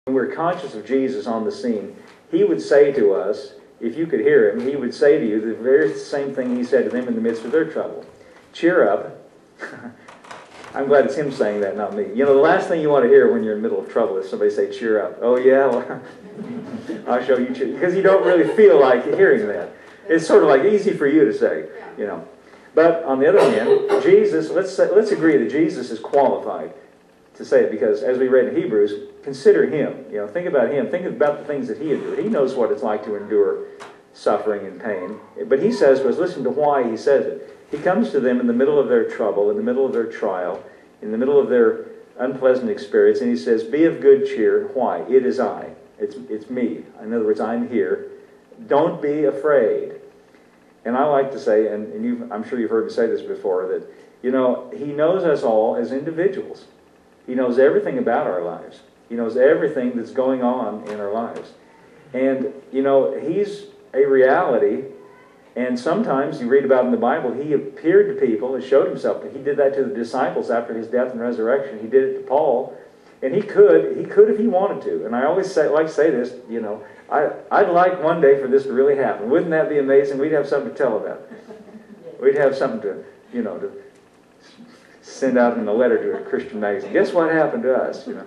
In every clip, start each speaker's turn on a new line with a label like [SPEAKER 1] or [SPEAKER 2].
[SPEAKER 1] when we're conscious of Jesus on the scene, he would say to us, if you could hear him, he would say to you the very same thing he said to them in the midst of their trouble. Cheer up. I'm glad it's him saying that, not me. You know, the last thing you want to hear when you're in the middle of trouble is somebody say, cheer up. Oh, yeah? Well, I'll show you cheer. Because you don't really feel like hearing that. It's sort of like easy for you to say, you know. But on the other hand, Jesus, let's agree that Jesus is qualified to say it, because as we read in Hebrews, consider him. You know, think about him. Think about the things that he endured. He knows what it's like to endure suffering and pain. But he says to us, listen to why he says it. He comes to them in the middle of their trouble, in the middle of their trial, in the middle of their unpleasant experience, and he says, be of good cheer. Why? It is I. It's me. In other words, I'm here. Don't be afraid. And I like to say, and I'm sure you've heard me say this before, that, you know, he knows us all as individuals. He knows everything about our lives. He knows everything that's going on in our lives. And, you know, he's a reality. And sometimes you read about in the Bible, he appeared to people and showed himself. He did that to the disciples after his death and resurrection. He did it to Paul. And he could if he wanted to. And I always like to say this, you know, I'd like one day for this to really happen. Wouldn't that be amazing? We'd have something to tell about. We'd have something to, you know, to send out in a letter to a Christian magazine. Guess what happened to us? You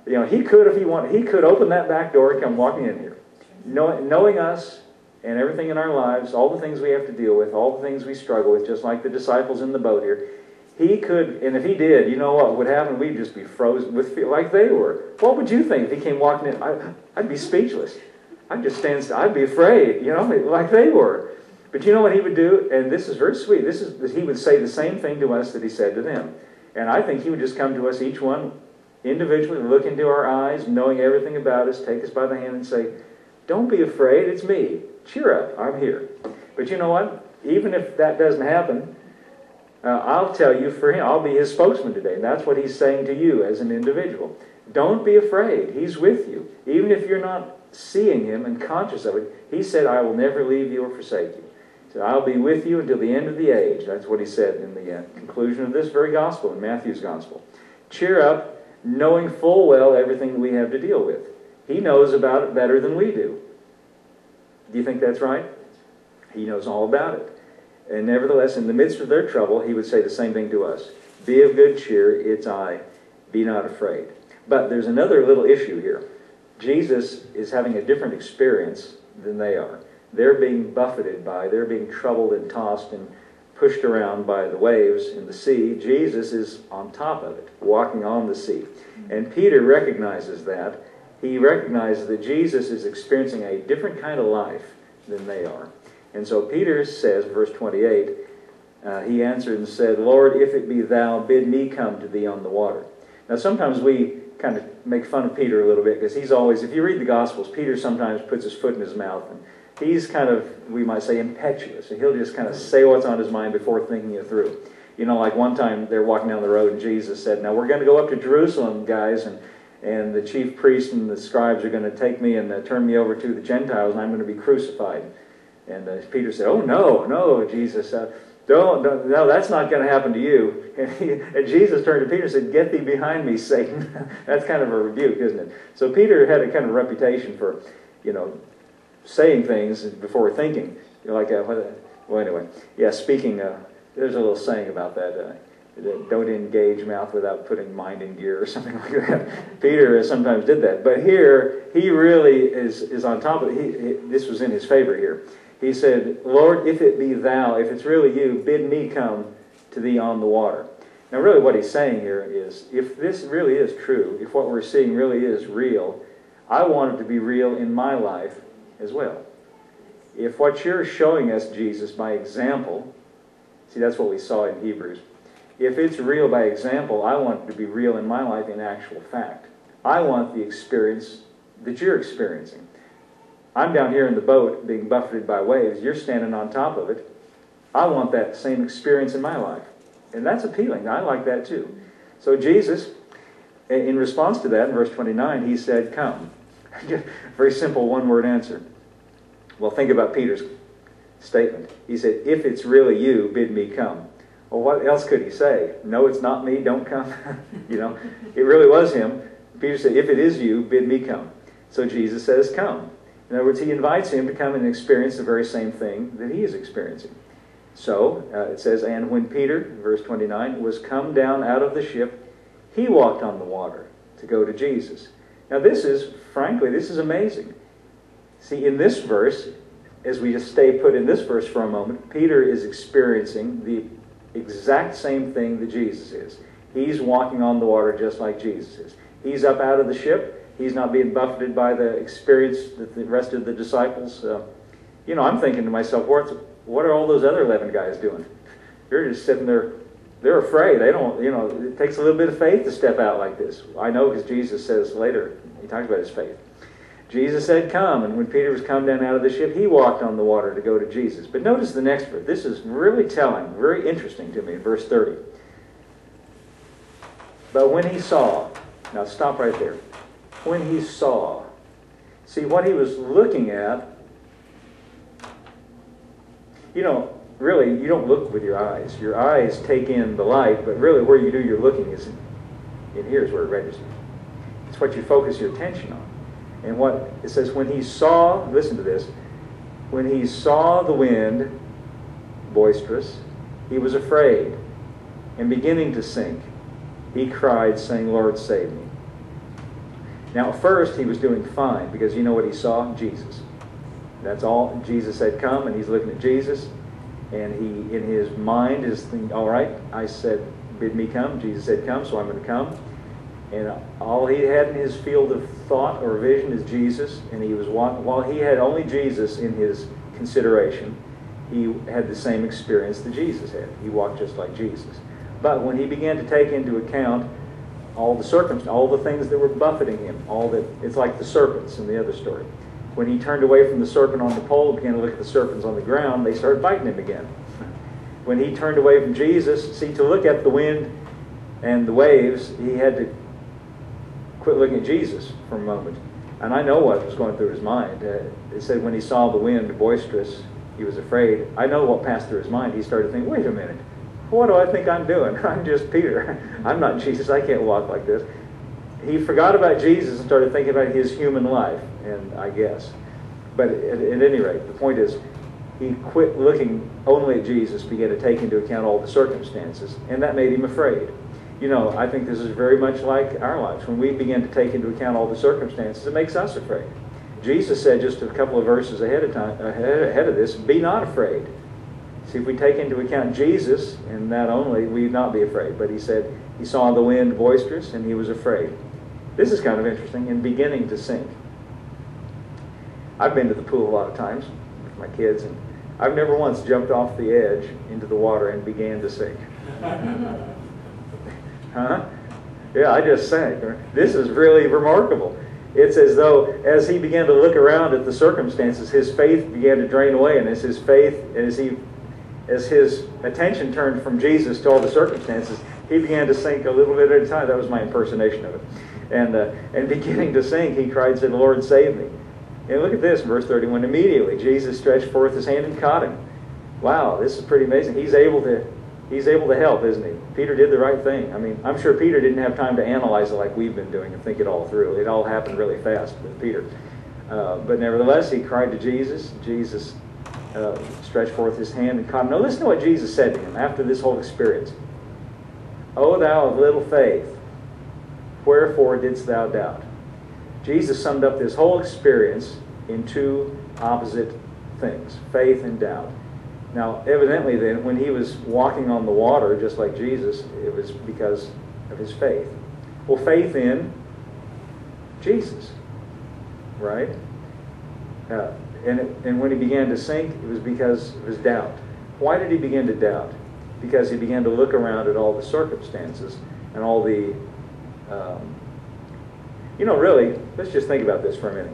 [SPEAKER 1] know, he could if he wanted. He could open that back door and come walking in here, knowing us and everything in our lives, all the things we have to deal with, all the things we struggle with, just like the disciples in the boat here. He could, and if he did, you know what would happen? We'd just be frozen with fear, like they were. What would you think if he came walking in? I'd be speechless. I'd just stand still. I'd be afraid, you know, like they were. But you know what he would do? And this is very sweet. He would say the same thing to us that he said to them. And I think he would just come to us, each one individually, look into our eyes, knowing everything about us, take us by the hand and say, don't be afraid, it's me. Cheer up, I'm here. But you know what? Even if that doesn't happen, I'll tell you, for him, I'll be his spokesman today. And that's what he's saying to you as an individual. Don't be afraid. He's with you. Even if you're not seeing him and conscious of it, he said, I will never leave you or forsake you. So I'll be with you until the end of the age. That's what he said in the conclusion of this very gospel, in Matthew's gospel. Cheer up, knowing full well everything that we have to deal with. He knows about it better than we do. Do you think that's right? He knows all about it. And nevertheless, in the midst of their trouble, he would say the same thing to us. Be of good cheer, it's I. Be not afraid. But there's another little issue here. Jesus is having a different experience than they are. They're being buffeted by, they're being troubled and tossed and pushed around by the waves in the sea. Jesus is on top of it, walking on the sea. And Peter recognizes that. He recognizes that Jesus is experiencing a different kind of life than they are. And so Peter says, verse 28, he answered and said, Lord, if it be thou, bid me come to thee on the water. Now sometimes we kind of make fun of Peter a little bit, because he's always, if you read the Gospels, Peter sometimes puts his foot in his mouth, and he's kind of, we might say, impetuous. And he'll just kind of say what's on his mind before thinking it through. You know, like one time they're walking down the road and Jesus said, now we're going to go up to Jerusalem, guys, and the chief priests and the scribes are going to take me and turn me over to the Gentiles, and I'm going to be crucified. And Peter said, oh, no, Jesus, no, that's not going to happen to you. And Jesus turned to Peter and said, get thee behind me, Satan. That's kind of a rebuke, isn't it? So Peter had a kind of reputation for, you know, saying things before thinking. You know, like, well, anyway, yeah, speaking, there's a little saying about that. Don't engage mouth without putting mind in gear or something like that. Peter sometimes did that. But here, he really is on top of it. This was in his favor here. He said, Lord, if it be thou, if it's really you, bid me come to thee on the water. Now really what he's saying here is, if this really is true, if what we're seeing really is real, I want it to be real in my life as well. If what you're showing us, Jesus, by example, see, that's what we saw in Hebrews. If it's real by example, I want it to be real in my life in actual fact. I want the experience that you're experiencing. I'm down here in the boat being buffeted by waves. You're standing on top of it. I want that same experience in my life. And that's appealing. I like that too. So Jesus, in response to that, in verse 29, he said, come. Very simple one-word answer. Well, think about Peter's statement. He said, if it's really you, bid me come. Well, what else could he say? No, it's not me, don't come. You know, it really was him. Peter said, if it is you, bid me come. So Jesus says, come. In other words, he invites him to come and experience the very same thing that he is experiencing. So, it says, and when Peter, verse 29, was come down out of the ship, he walked on the water to go to Jesus. Now this is, frankly, this is amazing. See, in this verse, as we just stay put in this verse for a moment, Peter is experiencing the exact same thing that Jesus is. He's walking on the water just like Jesus is. He's up out of the ship. He's not being buffeted by the experience that the rest of the disciples. I'm thinking to myself, what are all those other 11 guys doing? They're just sitting there. They're afraid. They don't, it takes a little bit of faith to step out like this. I know because Jesus says later, he talks about his faith. Jesus said, come. And when Peter was come down out of the ship, he walked on the water to go to Jesus. But notice the next verse. This is really telling, very interesting to me, verse 30. But when he saw, now stop right there. When he saw, see what he was looking at, really, you don't look with your eyes. Your eyes take in the light, but really where you do your looking is in here is where it registers. It's what you focus your attention on. And what it says, when he saw, listen to this, when he saw the wind boisterous, he was afraid, and beginning to sink, he cried, saying, Lord, save me. Now, at first, he was doing fine, because you know what he saw? Jesus. That's all. Jesus said, come, and he's looking at Jesus, and he, in his mind, is thinking, all right, I said, bid me come. Jesus said, come, so I'm going to come. And all he had in his field of thought or vision is Jesus, and he was walking. While he had only Jesus in his consideration, he had the same experience that Jesus had. He walked just like Jesus. But when he began to take into account all the circumstances, all the things that were buffeting him, it's like the serpents in the other story. When he turned away from the serpent on the pole, began to look at the serpents on the ground, they started biting him again. When he turned away from Jesus, see, to look at the wind and the waves, he had to quit looking at Jesus for a moment. And I know what was going through his mind. It said when he saw the wind boisterous, he was afraid. I know what passed through his mind. He started thinking, wait a minute, what do I think I'm doing? I'm just Peter. I'm not Jesus. I can't walk like this. He forgot about Jesus and started thinking about his human life, and I guess. But at any rate, the point is, he quit looking only at Jesus, began to take into account all the circumstances, and that made him afraid. I think this is very much like our lives. When we begin to take into account all the circumstances, it makes us afraid. Jesus said just a couple of verses ahead of this, be not afraid. See, if we take into account Jesus, and that only, we'd not be afraid. But he said he saw the wind boisterous, and he was afraid. This is kind of interesting, and beginning to sink. I've been to the pool a lot of times with my kids, and I've never once jumped off the edge into the water and began to sink. Huh? Yeah, I just sank. This is really remarkable. It's as though, as he began to look around at the circumstances, his faith began to drain away, and as his attention turned from Jesus to all the circumstances, he began to sink a little bit at a time. That was my impersonation of it. And beginning to sink, he cried, said, Lord, save me. And look at this, verse 31. Immediately, Jesus stretched forth his hand and caught him. Wow, this is pretty amazing. He's able to help, isn't he? Peter did the right thing. I mean, I'm sure Peter didn't have time to analyze it like we've been doing and think it all through. It all happened really fast with Peter. But nevertheless, he cried to Jesus. Jesus stretched forth his hand and caught him. Now listen to what Jesus said to him after this whole experience. O thou of little faith, wherefore didst thou doubt? Jesus summed up this whole experience in two opposite things, faith and doubt. Now, evidently then, when he was walking on the water, just like Jesus, it was because of his faith. Well, faith in Jesus, right? And when he began to sink, it was because of his doubt. Why did he begin to doubt? Because he began to look around at all the circumstances and all the... really, let's just think about this for a minute.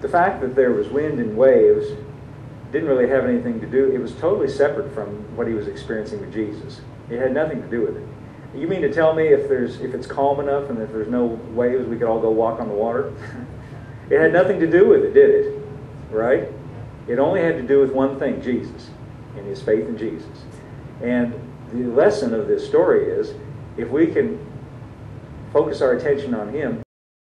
[SPEAKER 1] The fact that there was wind and waves didn't really have anything to do. It was totally separate from what he was experiencing with Jesus. It had nothing to do with it. You mean to tell me if it's calm enough and if there's no waves, we could all go walk on the water? It had nothing to do with it, did it? Right? It only had to do with one thing, Jesus, and his faith in Jesus. And the lesson of this story is, if we can focus our attention on Him,